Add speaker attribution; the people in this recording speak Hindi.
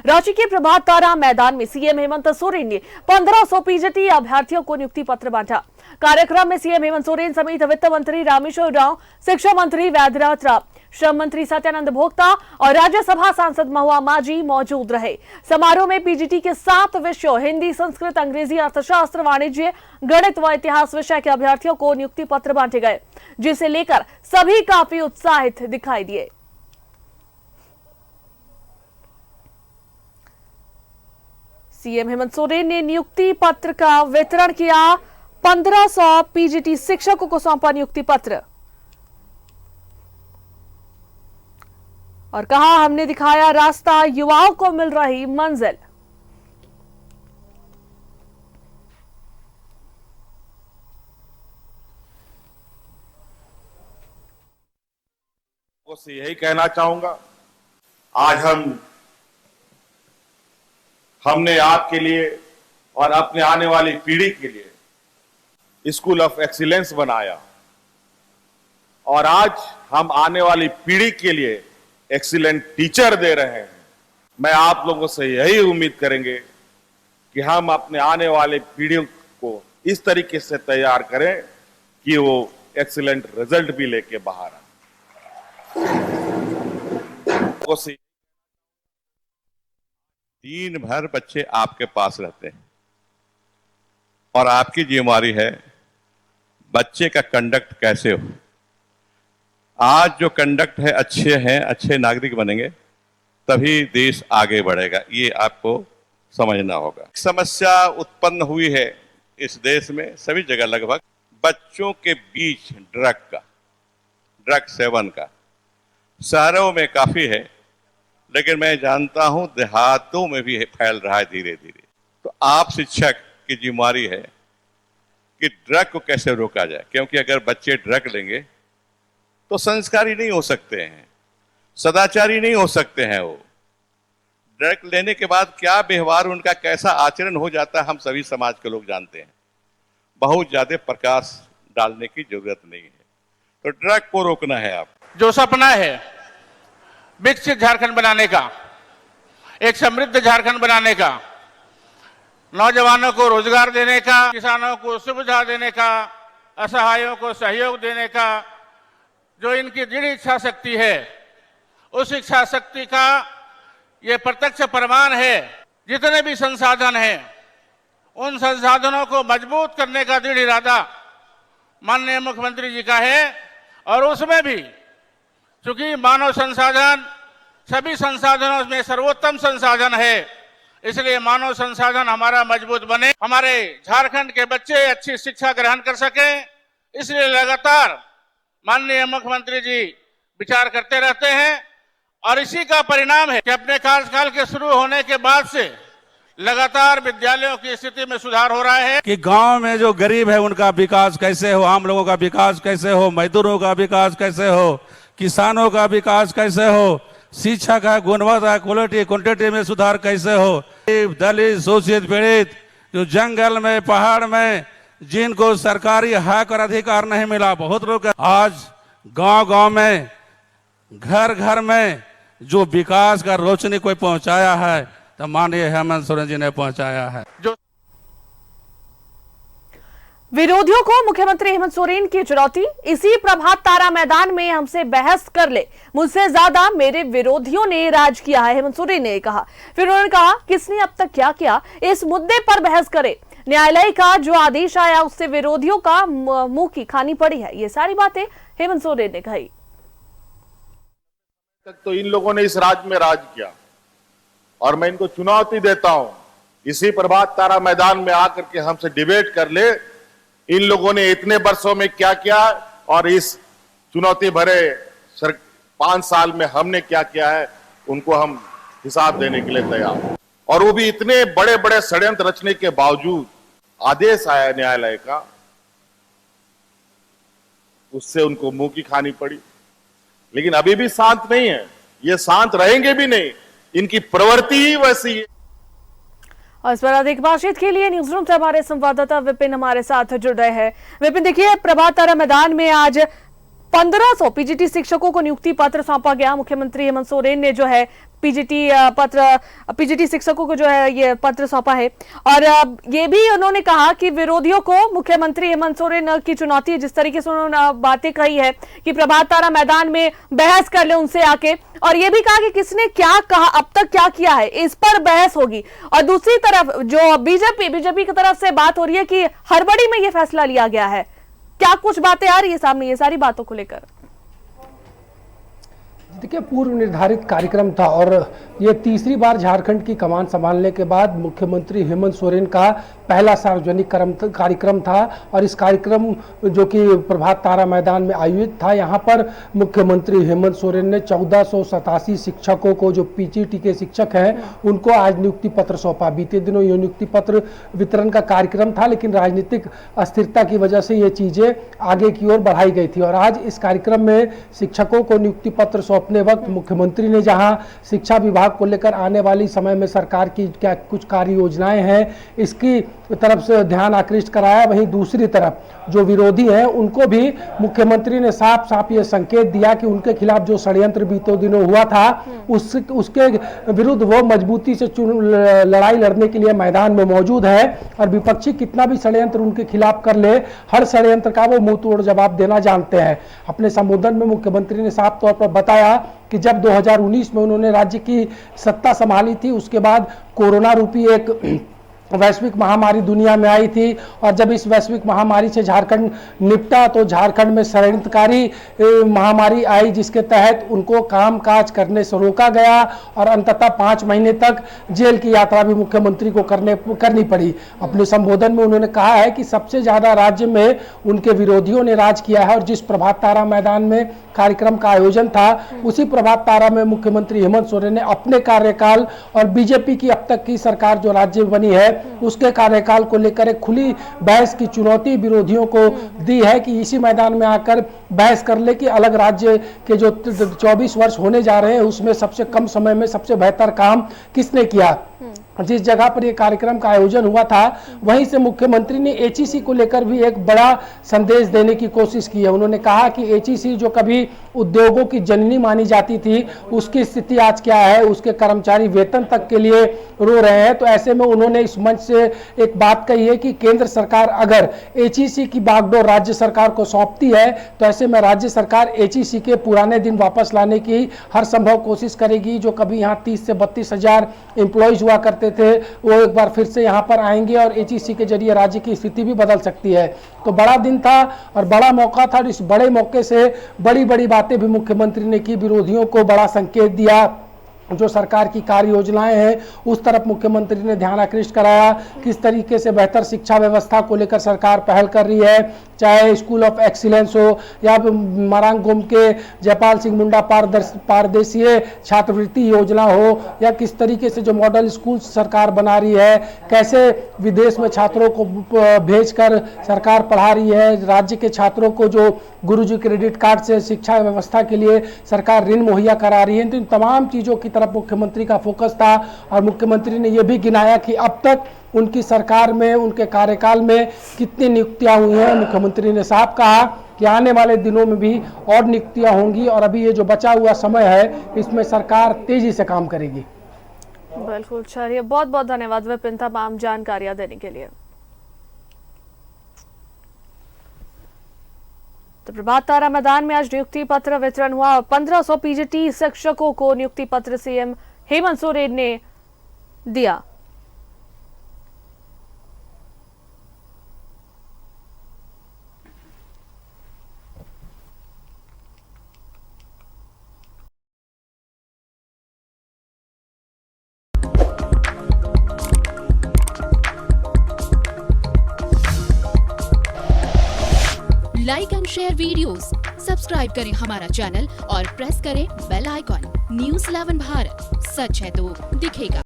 Speaker 1: रांची के प्रभात तारा मैदान में सीएम हेमंत सोरेन ने 1500 पीजीटी अभ्यर्थियों को नियुक्ति पत्र बांटा। कार्यक्रम में सीएम हेमंत सोरेन समेत वित्त मंत्री रामेश्वर राव, शिक्षा मंत्री वैद्यनाथ राव, श्रम मंत्री सत्यानंद भोक्ता और राज्यसभा सांसद महुआ माझी मौजूद रहे। समारोह में पीजीटी के 7 विषयों हिंदी, संस्कृत, अंग्रेजी, अर्थशास्त्र, वाणिज्य, गणित व इतिहास विषय के अभ्यर्थियों को नियुक्ति पत्र बांटे गए, जिसे लेकर सभी काफी उत्साहित दिखाई दिए। सीएम हेमंत सोरेन ने नियुक्ति पत्र का वितरण किया। 1500 पीजीटी शिक्षकों को सौंपा नियुक्ति पत्र और कहा, हमने दिखाया रास्ता, युवाओं को मिल रही मंजिल।
Speaker 2: से यही कहना चाहूंगा, आज हमने आपके लिए और अपने आने वाली पीढ़ी के लिए स्कूल ऑफ एक्सीलेंस बनाया और आज हम आने वाली पीढ़ी के लिए एक्सीलेंट टीचर दे रहे हैं। मैं आप लोगों से यही उम्मीद करेंगे कि हम अपने आने वाले पीढ़ियों को इस तरीके से तैयार करें कि वो एक्सीलेंट रिजल्ट भी लेके बाहर आए।
Speaker 3: दिन भर बच्चे आपके पास रहते हैं और आपकी जिम्मेदारी है बच्चे का कंडक्ट कैसे हो। आज जो कंडक्ट है, अच्छे नागरिक बनेंगे तभी देश आगे बढ़ेगा, ये आपको समझना होगा। समस्या उत्पन्न हुई है इस देश में सभी जगह लगभग, बच्चों के बीच ड्रग सेवन का। शहरों में काफी है, लेकिन मैं जानता हूं देहातों में भी फैल रहा है धीरे धीरे। तो आप शिक्षक की जिम्मेदारी है कि ड्रग को कैसे रोका जाए, क्योंकि अगर बच्चे ड्रग लेंगे तो संस्कारी नहीं हो सकते हैं, सदाचारी नहीं हो सकते हैं। वो ड्रग लेने के बाद क्या व्यवहार, उनका कैसा आचरण हो जाता है, हम सभी समाज के लोग जानते हैं। बहुत ज्यादा प्रकाश डालने की जरूरत नहीं है। तो ड्रग को रोकना है। आप
Speaker 4: जो सपना है विकसित झारखंड बनाने का, एक समृद्ध झारखंड बनाने का, नौजवानों को रोजगार देने का, किसानों को सुविधा देने का, असहायों को सहयोग देने का, जो इनकी दृढ़ इच्छा शक्ति है, उस इच्छा शक्ति का ये प्रत्यक्ष प्रमाण है। जितने भी संसाधन हैं, उन संसाधनों को मजबूत करने का दृढ़ इरादा माननीय मुख्यमंत्री जी का है। और उसमें भी चूंकि मानव संसाधन सभी संसाधनों में सर्वोत्तम संसाधन है, इसलिए मानव संसाधन हमारा मजबूत बने, हमारे झारखंड के बच्चे अच्छी शिक्षा ग्रहण कर सकें। इसलिए लगातार माननीय मुख्यमंत्री जी विचार करते रहते हैं और इसी का परिणाम है कि अपने कार्यकाल के शुरू होने के बाद से लगातार विद्यालयों की स्थिति में सुधार हो रहा है
Speaker 5: कि गांव में जो गरीब है उनका विकास कैसे हो, आम लोगों का विकास कैसे हो, मजदूरों का विकास कैसे हो, किसानों का विकास कैसे हो, शिक्षा का गुणवत्ता क्वांटिटी में सुधार कैसे हो, दलित शोषित पीड़ित जो जंगल में पहाड़ में जिनको सरकारी हक और अधिकार नहीं मिला, बहुत लोग आज गांव में घर घर में जो विकास का रोशनी कोई पहुंचाया है तो माननीय हेमंत सोरेन जी ने पहुंचाया है।
Speaker 4: जो
Speaker 1: विरोधियों को मुख्यमंत्री हेमंत सोरेन की चुनौती, इसी प्रभात तारा मैदान में हमसे बहस कर ले, मुझसे ज्यादा मेरे विरोधियों ने राज किया है, हेमंत सोरेन ने कहा। फिर उन्होंने कहा, किसने अब तक क्या किया, इस मुद्दे पर बहस करे। न्यायालय का जो आदेश आया उससे विरोधियों का मुंह की खानी पड़ी है। ये सारी बातें हेमंत सोरेन ने कही।
Speaker 2: तो इन लोगों ने इस राज्य में राज किया और मैं इनको चुनौती देता हूं, इसी प्रभात तारा मैदान में आकर के हमसे डिबेट कर ले, इन लोगों ने इतने वर्षों में क्या किया और इस चुनौती भरे 5 साल में हमने क्या किया है, उनको हम हिसाब देने के लिए तैयार हैं। और वो भी इतने बड़े बड़े षड्यंत्र रचने के बावजूद आदेश आया न्यायालय का, उससे उनको मुंह की खानी पड़ी। लेकिन अभी भी शांत नहीं है, ये शांत रहेंगे भी नहीं, इनकी प्रवृत्ति ही वैसी है।
Speaker 1: और इस पर अधिक बातचीत के लिए न्यूज रूम से हमारे संवाददाता विपिन हमारे साथ जुड़ रहे हैं। विपिन, देखिए प्रभात तारा मैदान में आज 1500 पीजीटी शिक्षकों को नियुक्ति पत्र सौंपा गया। मुख्यमंत्री हेमंत सोरेन ने जो है पीजीटी शिक्षकों को जो है ये पत्र सौंपा है और ये भी उन्होंने कहा कि विरोधियों को मुख्यमंत्री हेमंत सोरेन की चुनौती है। जिस तरीके से उन्होंने बातें कही है कि प्रभात तारा मैदान में बहस कर ले उनसे आके, और ये भी कहा कि किसने क्या कहा, अब तक क्या किया है, इस पर बहस होगी। और दूसरी तरफ जो बीजेपी की तरफ से बात हो रही है कि हड़बड़ी में ये फैसला लिया गया है। क्या कुछ बातें आ रही है सामने ये सारी बातों को लेकर?
Speaker 6: देखिए, पूर्व निर्धारित कार्यक्रम था और ये तीसरी बार झारखंड की कमान संभालने के बाद मुख्यमंत्री हेमंत सोरेन का पहला सार्वजनिक कार्यक्रम था और इस कार्यक्रम जो कि प्रभात तारा मैदान में आयोजित था, यहाँ पर मुख्यमंत्री हेमंत सोरेन ने 1487 शिक्षकों को, जो पीजीटी के शिक्षक हैं, उनको आज नियुक्ति पत्र सौंपा। बीते दिनों ये नियुक्ति पत्र वितरण का कार्यक्रम था, लेकिन राजनीतिक अस्थिरता की वजह से ये चीज़ें आगे की ओर बढ़ाई गई थी और आज इस कार्यक्रम में शिक्षकों को नियुक्ति पत्र सौंपने वक्त मुख्यमंत्री ने जहां शिक्षा विभाग को लेकर आने वाली समय में सरकार की क्या कुछ कार्य योजनाएं हैं इसकी तरफ से ध्यान आकृष्ट कराया, वहीं दूसरी तरफ जो विरोधी हैं उनको भी मुख्यमंत्री ने साफ साफ ये संकेत दिया कि उनके खिलाफ जो षड्यंत्र बीते दिनों हुआ था उसके विरुद्ध वो मजबूती से लड़ाई लड़ने के लिए मैदान में मौजूद है और विपक्षी कितना भी षड्यंत्र उनके खिलाफ कर ले, हर षड्यंत्र का वो मुंह तोड़ जवाब देना जानते हैं। अपने संबोधन में मुख्यमंत्री ने साफ तौर पर बताया कि जब 2019 में उन्होंने राज्य की सत्ता संभाली थी, उसके बाद कोरोना रूपी एक वैश्विक महामारी दुनिया में आई थी और जब इस वैश्विक महामारी से झारखंड निपटा तो झारखंड में षड्यंत्रकारी महामारी आई जिसके तहत उनको कामकाज करने से रोका गया और अंततः 5 महीने तक जेल की यात्रा भी मुख्यमंत्री को करनी पड़ी। अपने संबोधन में उन्होंने कहा है कि सबसे ज़्यादा राज्य में उनके विरोधियों ने राज किया है और जिस प्रभात तारा मैदान में कार्यक्रम का आयोजन था उसी प्रभात तारा में मुख्यमंत्री हेमंत सोरेन ने अपने कार्यकाल और बीजेपी की अब तक की सरकार जो राज्य में बनी है उसके कार्यकाल को लेकर एक खुली बहस की चुनौती विरोधियों को दी है कि इसी मैदान में आकर बहस कर ले कि अलग राज्य के जो 24 वर्ष होने जा रहे हैं उसमें सबसे कम समय में सबसे बेहतर काम किसने किया। जिस जगह पर यह कार्यक्रम का आयोजन हुआ था वहीं से मुख्यमंत्री ने एचईसी को लेकर भी एक बड़ा संदेश देने की कोशिश की है। उन्होंने कहा कि एचईसी जो कभी उद्योगों की जननी मानी जाती थी उसकी स्थिति आज क्या है, उसके कर्मचारी वेतन तक के लिए रो रहे हैं। तो ऐसे में उन्होंने इस मंच से एक बात कही है कि केंद्र सरकार अगर एचईसी की बागडोर राज्य सरकार को सौंपती है तो ऐसे में राज्य सरकार एचईसी के पुराने दिन वापस लाने की हर संभव कोशिश करेगी। जो कभी यहाँ 30 से 32 हजार एम्प्लॉयज हुआ करते थे वो एक बार फिर से यहाँ पर आएंगे और एचईसी के जरिए राज्य की स्थिति भी बदल सकती है। तो बड़ा दिन था और बड़ा मौका था और इस बड़े मौके से बड़ी बड़ी बातें भी मुख्यमंत्री ने की, विरोधियों को बड़ा संकेत दिया। जो सरकार की कार्य योजनाएं हैं उस तरफ मुख्यमंत्री ने ध्यान आकृष्ट कराया, किस तरीके से बेहतर शिक्षा व्यवस्था को लेकर सरकार पहल कर रही है, चाहे स्कूल ऑफ एक्सीलेंस हो या मरांग गोम के जयपाल सिंह मुंडा पारदेशीय छात्रवृत्ति योजना हो या किस तरीके से जो मॉडल स्कूल सरकार बना रही है, कैसे विदेश में छात्रों को भेजकर सरकार पढ़ा रही है, राज्य के छात्रों को जो गुरुजी क्रेडिट कार्ड से शिक्षा व्यवस्था के लिए सरकार ऋण मुहैया करा रही है। तो इन तमाम चीज़ों की तरफ मुख्यमंत्री का फोकस था और मुख्यमंत्री ने यह भी गिनाया कि अब तक उनकी सरकार में, उनके कार्यकाल में कितनी नियुक्तियां हुई हैं। मुख्यमंत्री ने साफ कहा कि आने वाले दिनों में भी और नियुक्तियां होंगी और अभी ये जो बचा हुआ समय है इसमें सरकार तेजी से काम करेगी।
Speaker 1: बिल्कुल, चलिए बहुत बहुत धन्यवाद विपिन तमाम जानकारियां देने के लिए। तो प्रभात तारा मैदान में आज नियुक्ति पत्र वितरण हुआ और 1500 पीजीटी शिक्षकों को नियुक्ति पत्र सीएम हेमंत सोरेन ने दिया।
Speaker 7: Like and share videos, subscribe करें हमारा चैनल और प्रेस करें बेल आइकॉन। न्यूज़ 11 भारत, सच है तो दिखेगा।